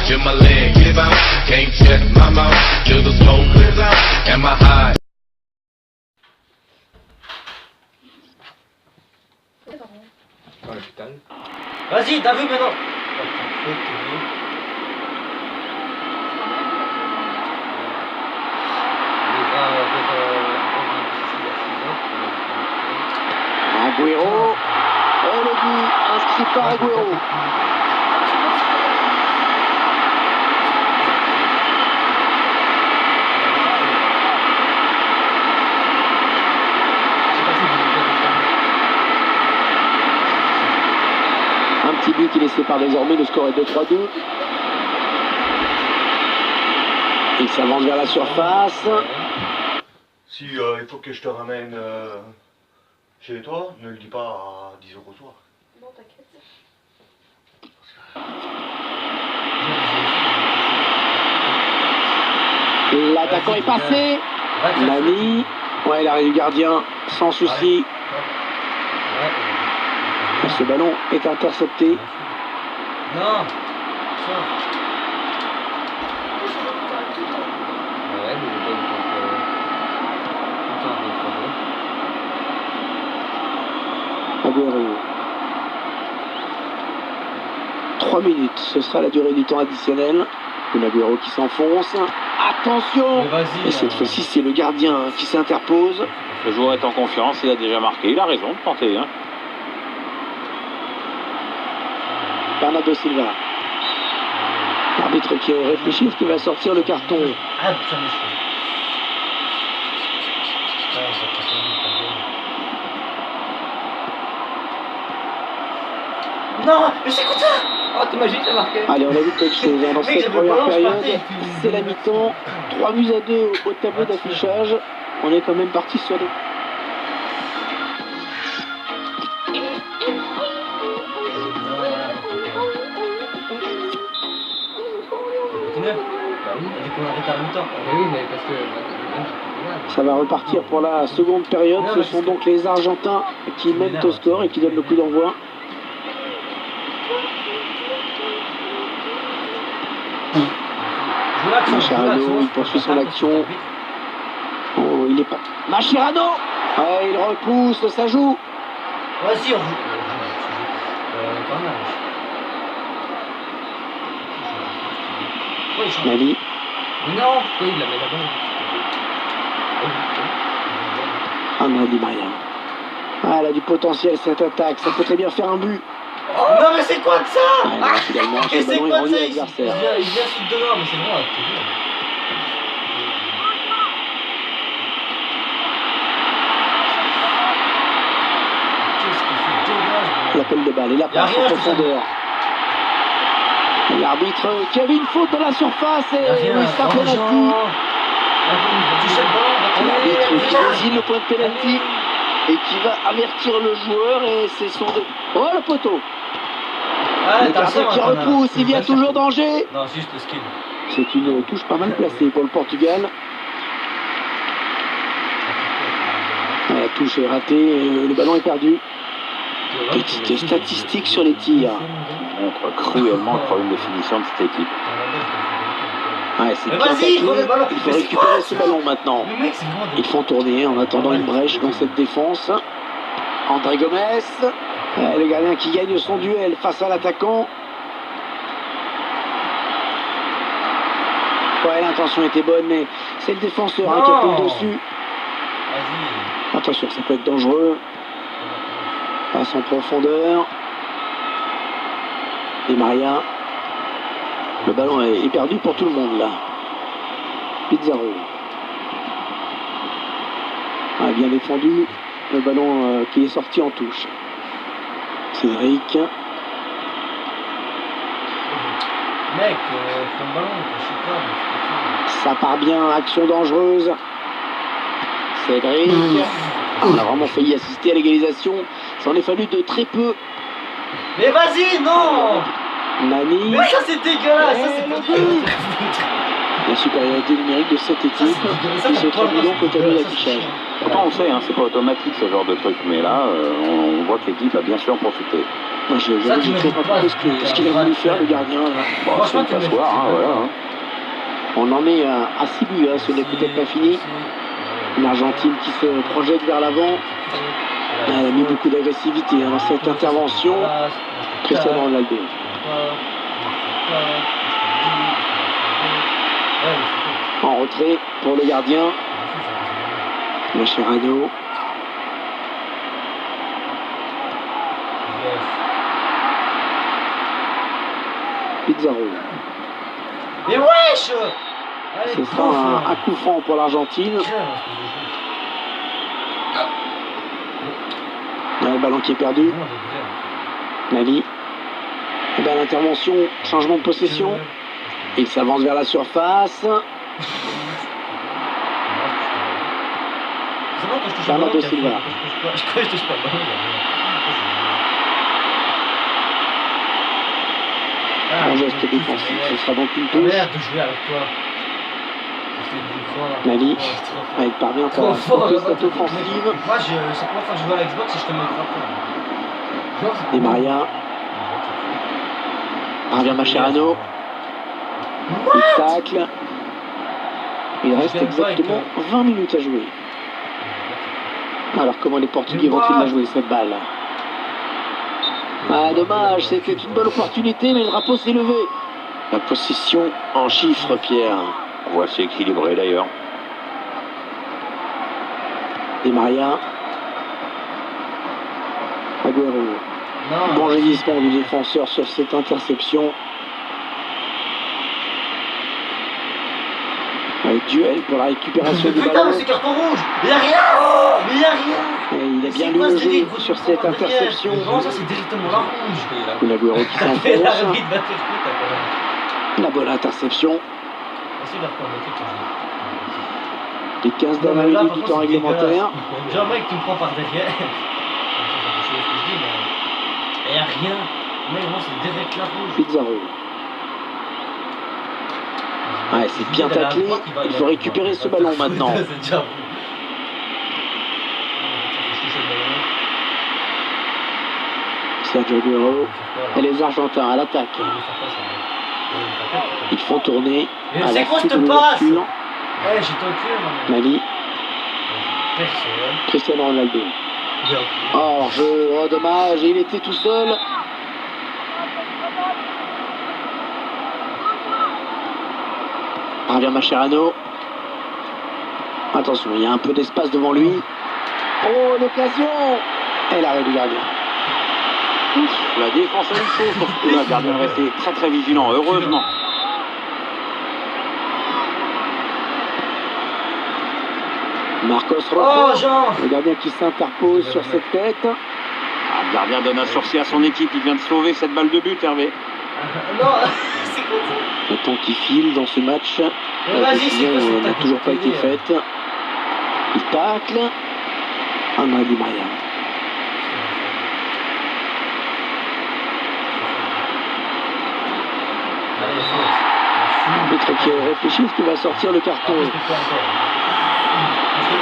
till my leg give out. Can't shut my mouth till the smoke clears out and my eyes. Vas-y, t'as vu maintenant. Agüero. Et le but inscrit par Agüero. Un petit but qui les sépare désormais, le score est de 3-2. Il s'avance vers la surface. Si il faut que je te ramène chez toi, ne le dis pas à 10 € au soir. Bon, t'inquiète. L'attaquant est passé. Nani. Ouais, l'arrêt du gardien, sans souci. Ce ballon est intercepté. Non. Agüero. 3 minutes, ce sera la durée du temps additionnel. Un Agüero qui s'enfonce. Attention! Et cette fois-ci, c'est le gardien qui s'interpose. Le joueur est en confiance, il a déjà marqué, il a raison de tenter. Hein. Bernardo Silva. L'arbitre qui réfléchit, est-ce qu'il va sortir le carton? Ah, putain, non, mais c'est comme ça. Oh, t'imagines, ça marqué. Allez, on a vu quelque chose hein, dans cette première période. C'est la mi-temps. 3-2 au tableau d'affichage. On est quand même parti sur des... Ça va repartir pour la seconde période. Ce sont donc les Argentins qui mènent au score et qui donnent le coup d'envoi. Mascherano, il poursuit son action. Oh, il est pas... Mascherano. Ouais, il repousse, ça joue. Vas-y, on joue. Nani. Non, pourquoi il la met là-bas? Ah, Nani Maria. Ah, elle a du potentiel cette attaque, ça peut très bien faire un but. Oh, non, mais c'est quoi de ça? Ah, finalement, et ce c'est ballon est quoi de rendu ça? à Il l'adversaire. vient sous dehors, mais c'est bon, c'est bon. L'appel de balle et la passe en profondeur. L'arbitre qui avait une faute dans la surface et oui, c'est un penalty. L'arbitre qui désigne le point de penalty et qui va avertir le joueur et c'est son... Oh, le poteau. Le gardien qui repousse, il y a toujours danger. Non, juste le skill. C'est une touche pas mal placée pour le Portugal. La touche est ratée et le ballon est perdu. Petite statistique sur les tirs. On montre cruellement le problème de finition de cette équipe. Ouais, c'est bien attaqué. Il faut récupérer ce ballon maintenant. Ils font tourner en attendant une brèche dans cette défense. André Gomes. Le gardien qui gagne son duel face à l'attaquant. Ouais, l'intention était bonne, mais c'est le défenseur qui a pris le dessus. Attention, ça peut être dangereux. Passe en profondeur. Et Maria. Le ballon est perdu pour tout le monde là. Pizarro. Ah, bien défendu. Le ballon qui est sorti en touche. Cédric. Mec, ton ballon, je sais pas. Ça part bien, action dangereuse. Cédric. On a vraiment failli assister à l'égalisation. Ça en est fallu de très peu. Mais vas-y, non. Nani. Mais ça c'est dégueulasse, ça c'est pas dégueulasse. La supériorité numérique de cette équipe qui se traduit donc au tableau d'affichage. Pourtant on sait, hein, c'est pas automatique ce genre de truc, mais là on voit que l'équipe a bien sûr profité. Moi, j'ai Ça, tu compris mérites pas, ce qu'il a voulu faire, le gardien. Là. Bon, c'est une passoire, hein, voilà. Hein. On en est à 6 buts, hein, ce n'est peut-être pas fini. Une Argentine qui se projette vers l'avant. Elle a mis beaucoup d'agressivité dans cette intervention. Cristiano Ronaldo. En retrait pour le gardien. Mascherano. Pizarro. Mais wesh! Allez, Ce sera un coup franc pour l'Argentine. Le ballon qui est perdu. Nali. Et bien l'intervention, changement de possession. Il s'avance vers la surface. Bernardo Silva. Je crois que je touche pas le ballon. Un geste défensif, ce sera donc une touche. Merde de jouer avec toi. Nali, elle parvient à couper cette offensive. Moi, c'est la première fois que je joue à l'Xbox et je te mets le Et Maria. Parvient Mascherano. Il tacle. Il reste exactement 20 minutes à jouer. Alors comment les Portugais vont-ils la jouer cette balle? Ah dommage, c'était une bonne opportunité, mais le drapeau s'est levé. La possession en chiffres, Pierre. On voit c'est équilibré d'ailleurs. Et Maria. Agüero. Non. Bon résistant du défenseur sur cette interception. Un duel pour la récupération du Putain, ballon. mais c'est carton rouge! Il y a rien! Mais il y a rien! Et il a bien lu le jeu sur cette interception. Non, ça c'est directement la rouge! Une Agüero qui Et s'enfonce. l'arbitre va faire tout, d'accord. La bonne interception. Essaye de reconnaître que Les 15 dernières minutes du temps réglementaire. Genre, mec, tu me prends par derrière. C'est ce que je dis, mais. Il y a rien. Mais moi, c'est direct la rouge. Pizarro. Ouais, c'est bien taclé. Il faut récupérer ce ballon maintenant. C'est déjà bon. Sergio Agüero et les Argentins à l'attaque. Ils font tourner Mais à c'est la quoi suite cette de passe? l'ouverture. Ouais, j'ai ton cul, man. Mali, Personne. Cristiano Ronaldo. Oh, jeu, oh dommage, il était tout seul. Parvient Mascherano. Attention, il y a un peu d'espace devant lui. Oh, l'occasion. Et l'arrêt du gardien. La défense a une chose pour ce coup-là. Le gardien est resté très très vigilant, heureusement. Marcos Oh, Rojo, Jean! le gardien qui s'interpose sur cette tête. Ah, le gardien donne un sursis à son équipe. Il vient de sauver cette balle de but, Hervé. Non, c'est quoi ça? Le temps qui file dans ce match. Mais La vas-y, c'est décision quoi cette n'a tactique toujours pas été de faite. Il tacle. André Di Maria. L'autre qui réfléchit, est-ce qu'il va sortir le carton?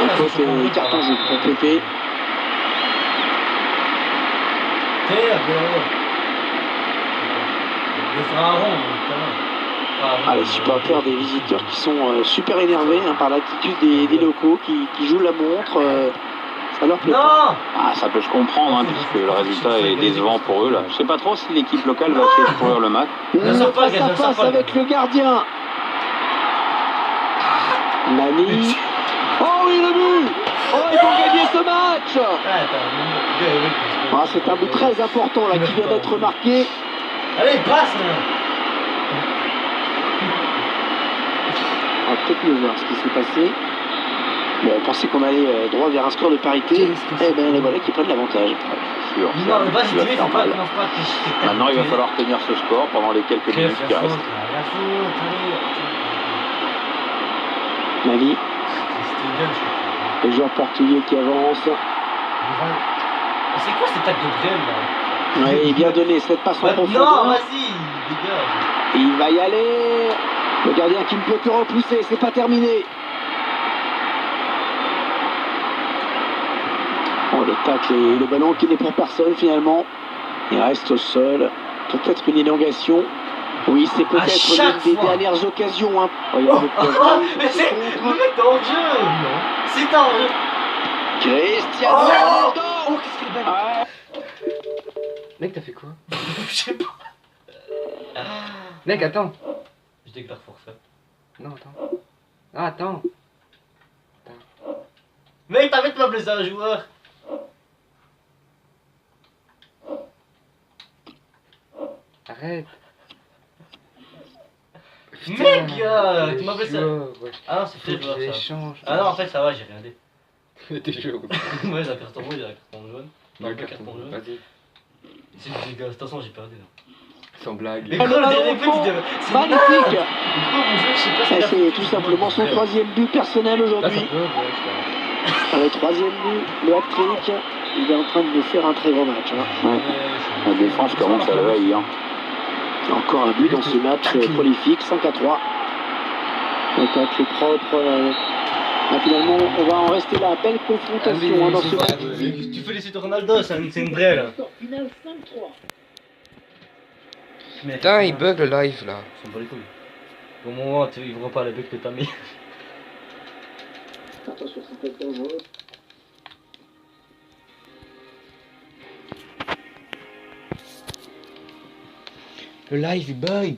La faute et carton jaune pour Pépé. Ah, les supporters des visiteurs qui sont super énervés par l'attitude des locaux qui jouent la montre. Ça leur plaît pas. Non! Ah, ça peut se comprendre, hein, puisque le résultat est décevant pour eux. Là. Je sais pas trop si l'équipe locale va essayer de courir le match. Ne sors pas, Face gars, à ne sors face pas. avec le gardien. Nani. Oh oui, le but. Oh, ils vont gagner ce match. Ah, c'est un but très important là qui vient d'être marqué. Allez, passe! On va peut-être mieux voir ce qui s'est passé. Bon, on pensait qu'on allait droit vers un score de parité. Eh bien, les volets qui prennent l'avantage. C'est sûr, Non, mais vas-y, ça va dis-lui, faire faut pas mal. commence pas à te Maintenant, il va falloir tenir ce score pendant les quelques minutes qui restent. La faute, allez. Nani, C'était bien, je crois. le joueur portugais qui avance. C'est quoi cette attaque de Brême là? Ouais, il vient donner cette passe en Non, profondeur. vas-y, dégage. Et il va y aller. Le gardien qui ne peut que repousser, c'est pas terminé. Oh, le tacle et le ballon qui n'est pour personne finalement. Il reste au sol. Peut-être une élongation. Oui, c'est peut-être chaque l'une des fois. dernières occasions. Hein. Regarde le Mais c'est... Le mec, t'es hors jeu. Non. C'est hors jeu. Cristiano Oh, Ronaldo. oh, qu'est-ce qu'il est belle. Ouais. Mec, t'as fait quoi? Je sais pas. Mec, attends. Je déclare forfait. Non, attends. Ah, attends. Mec, t'as envie de m'appeler ça un joueur. Arrête. Mec, tu m'appelles ça. Ouais. Ah non, c'est Faut très que joueur ça. j'échange. Ah non, en fait, ça va, j'ai rien dit. T'es chaud. Ouais, j'ai un carton rouge, j'ai un carton jaune. Non, Le pas carton jaune. Vas-y. C'est de toute façon, j'ai perdu. Là. Sans blague. Mais gros, le dernier but, il devait. C'est Magnifique. Gros, mon jeu, je sais pas si Et t'as c'est fait. tout simplement son troisième but personnel Là, ça aujourd'hui. peut, ouais, Le troisième but, le hat-trick. Il est en train de nous faire un très gros match. Hein. Ouais. La défense commence à le haïr. Encore un but dans ce match prolifique, 5-3. Attaque propre. Finalement, on va en rester là. Belle confrontation hein, dans ce match. Tu félicites Ronaldo, c'est une vraie là. Final 5-3. Putain, il bug le live là. Ça me bat les couilles. Au moment où ils verront pas les bugs que t'as mis. Attention, ça peut être dangereux. Le live il bug.